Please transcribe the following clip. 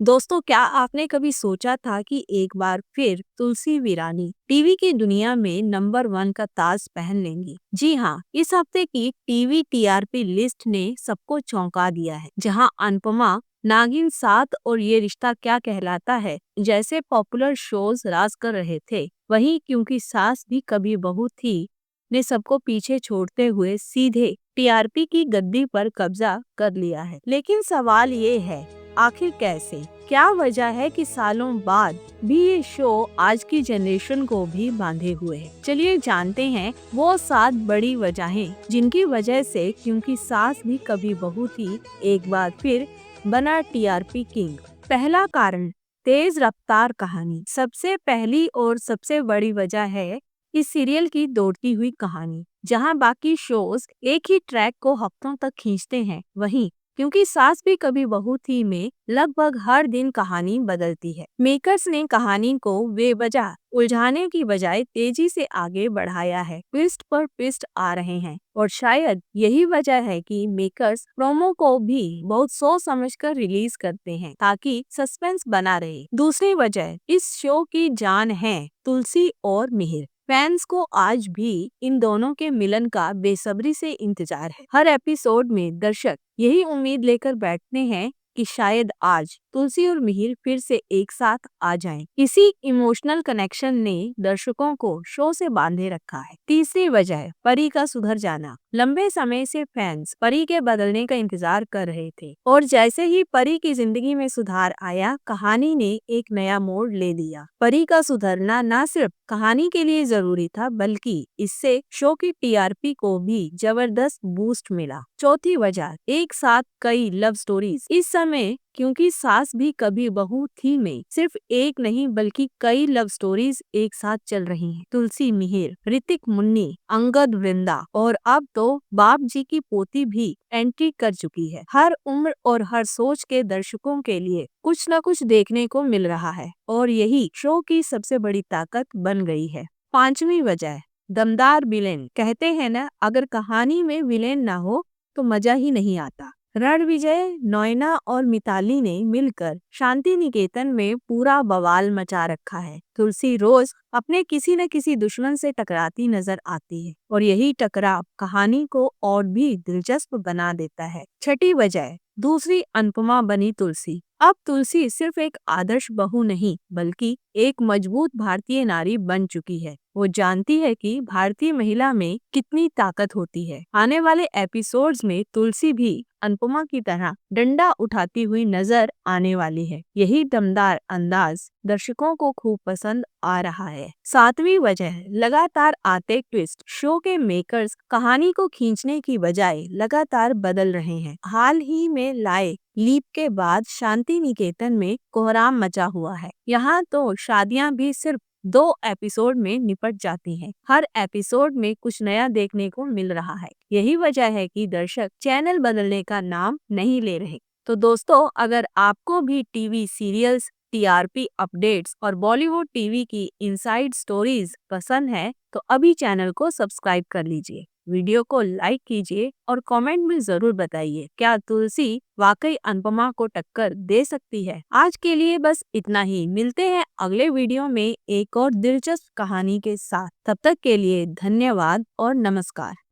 दोस्तों, क्या आपने कभी सोचा था कि एक बार फिर तुलसी वीरानी टीवी की दुनिया में नंबर 1 का ताज पहन लेंगी? जी हाँ, इस हफ्ते की टीवी टीआरपी लिस्ट ने सबको चौंका दिया है। जहां अनुपमा, नागिन 7 और ये रिश्ता क्या कहलाता है जैसे पॉपुलर शोज राज कर रहे थे, वहीं क्योंकि सास भी कभी बहू थी ने सबको पीछे छोड़ते हुए सीधे टीआरपी की गद्दी पर कब्जा कर लिया है। लेकिन सवाल ये है, आखिर कैसे? क्या वजह है कि सालों बाद भी ये शो आज की जनरेशन को भी बांधे हुए है? चलिए जानते हैं वो 7 बड़ी वजहें जिनकी वजह से क्योंकि सास भी कभी बहू थी एक बार फिर बना टीआरपी किंग। पहला कारण, तेज रफ्तार कहानी। सबसे पहली और सबसे बड़ी वजह है इस सीरियल की दौड़ती हुई कहानी। जहां बाकी शोज एक ही ट्रैक को हफ्तों तक खींचते हैं, वहीं क्योंकि सास भी कभी बहू थी में लगभग हर दिन कहानी बदलती है। मेकर्स ने कहानी को बेवजह उलझाने की बजाय तेजी से आगे बढ़ाया है। ट्विस्ट पर ट्विस्ट आ रहे हैं और शायद यही वजह है कि मेकर्स प्रोमो को भी बहुत सोच समझकर रिलीज करते हैं ताकि सस्पेंस बना रहे। दूसरी वजह, इस शो की जान है तुलसी और मिहिर। फैंस को आज भी इन दोनों के मिलन का बेसब्री से इंतजार है। हर एपिसोड में दर्शक यही उम्मीद लेकर बैठते हैं कि शायद आज तुलसी और मिहिर फिर से एक साथ आ जाएं। इसी इमोशनल कनेक्शन ने दर्शकों को शो से बांधे रखा है। तीसरी वजह, परी का सुधर जाना। लंबे समय से फैंस परी के बदलने का इंतजार कर रहे थे और जैसे ही परी की जिंदगी में सुधार आया, कहानी ने एक नया मोड़ ले लिया। परी का सुधरना न सिर्फ कहानी के लिए जरूरी था, बल्कि इससे शो की टीआरपी को भी जबरदस्त बूस्ट मिला। चौथी वजह, एक साथ कई लव स्टोरीज। इस समय क्योंकि सास भी कभी बहू थी में सिर्फ एक नहीं बल्कि कई लव स्टोरीज एक साथ चल रही हैं। तुलसी मिहिर, ऋतिक मुन्नी, अंगद वृंदा और अब तो बाप जी की पोती भी एंट्री कर चुकी है। हर उम्र और हर सोच के दर्शकों के लिए कुछ न कुछ देखने को मिल रहा है और यही शो की सबसे बड़ी ताकत बन गई है। पांचवी वजह, दमदार विलेन। कहते हैं ना, अगर कहानी में विलेन ना हो तो मजा ही नहीं आता। रणविजय, नोएना और मिताली ने मिलकर शांति निकेतन में पूरा बवाल मचा रखा है। तुलसी रोज अपने किसी न किसी दुश्मन से टकराती नजर आती है और यही टकराव कहानी को और भी दिलचस्प बना देता है। छठी वजह, दूसरी अनुपमा बनी तुलसी। अब तुलसी सिर्फ एक आदर्श बहू नहीं बल्कि एक मजबूत भारतीय नारी बन चुकी है। वो जानती है कि भारतीय महिला में कितनी ताकत होती है। आने वाले एपिसोड्स में तुलसी भी अनुपमा की तरह डंडा उठाती हुई नजर आने वाली है। यही दमदार अंदाज दर्शकों को खूब पसंद आ रहा है। सातवीं वजह, लगातार आते ट्विस्ट। शो के मेकर्स कहानी को खींचने की बजाय लगातार बदल रहे हैं। हाल ही में लाए लीप के बाद शांति निकेतन में कोहराम मचा हुआ है। यहाँ तो शादियाँ भी सिर्फ 2 एपिसोड में निपट जाती हैं। हर एपिसोड में कुछ नया देखने को मिल रहा है। यही वजह है कि दर्शक चैनल बदलने का नाम नहीं ले रहे। तो दोस्तों, अगर आपको भी टीवी सीरियल्स, टीआरपी अपडेट्स और बॉलीवुड टीवी की इनसाइड स्टोरीज पसंद है तो अभी चैनल को सब्सक्राइब कर लीजिए। वीडियो को लाइक कीजिए और कमेंट में जरूर बताइए, क्या तुलसी वाकई अनुपमा को टक्कर दे सकती है? आज के लिए बस इतना ही। मिलते हैं अगले वीडियो में एक और दिलचस्प कहानी के साथ। तब तक के लिए धन्यवाद और नमस्कार।